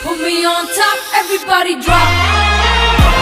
Put me on top, everybody drop.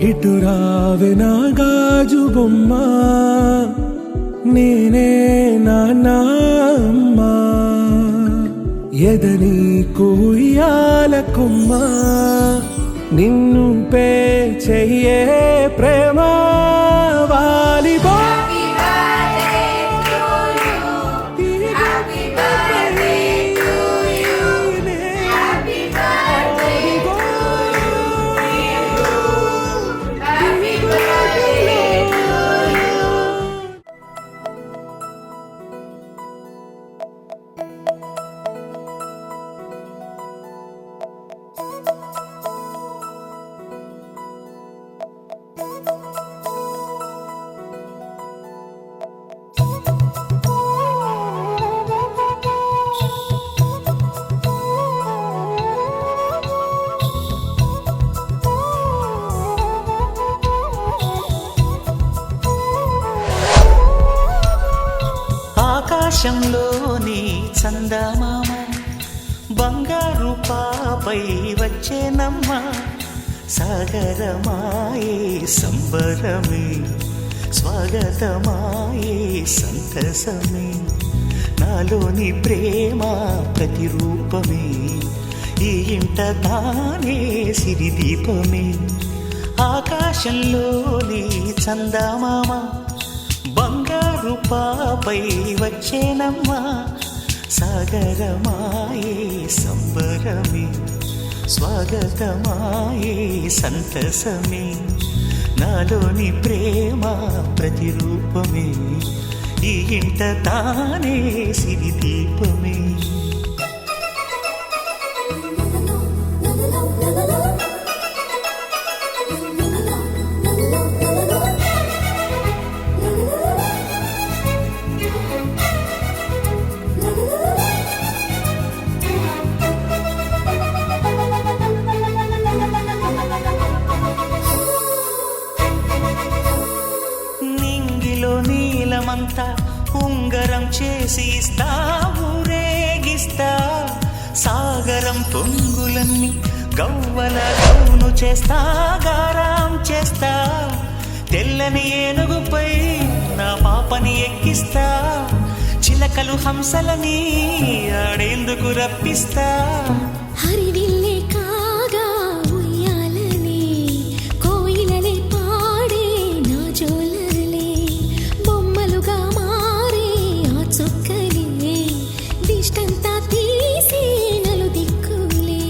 ఇటు రావే నా గాజు బొమ్మ నేనే నాన్నమ్మ ఎదని కుయ్యాల కొమ్మ నిన్ను పే చెయ్యే ప్రేమ వాలిబా ఆకాశంలోని చందమామ బంగారు పాపై వచ్చేనమ్మ సాగరమాయే సంబరమే స్వాగతమాయే సంతసమే నాలోని ప్రేమ ప్రతిరూపమే ఈ ఇంట తానే సిరిదీపమే ఆకాశంలోని చందమామ బంగారు పాపై వచ్చేనమ్మా సాగరమాయే సంబరమే స్వాగతమాయే సంతసమే నాలోని ప్రేమ ప్రతిరూపమే ఈ ఇంట తానే సిరిదీపమే నీలమంతా ఉంగరం చేసి ఇస్తా ఊరేగిస్తా సాగరం పొంగులన్నీ గవ్వల గౌను చేస్తా గారం చేస్తా తెల్లని ఏనుగుపై నా పాపని ఎక్కిస్తా చిలకలు హంసలని ఆడేందుకు రప్పిస్తా హరివిల్లే కాగా ఉయ్యాలనే కోయిలలే పాడే నా జోలలే బొమ్మలుగా మారే ఆ చుక్కలే దిష్టంతా తీసి నలు దిక్కులే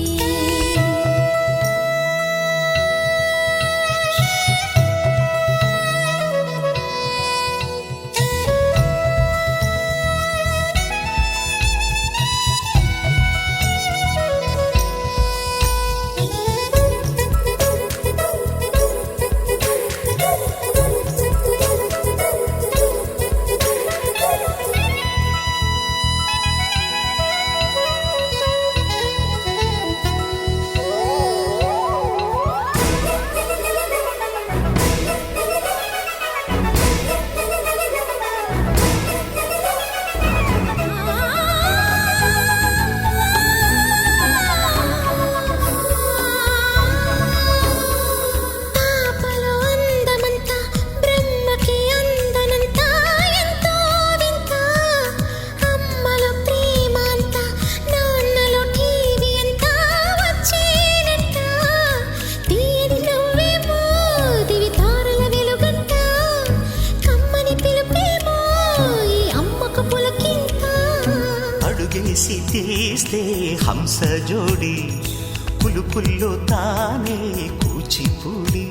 అడుగేసి తీస్తే హంస జోడి పులుపుల్లో తానే కూచిపూడి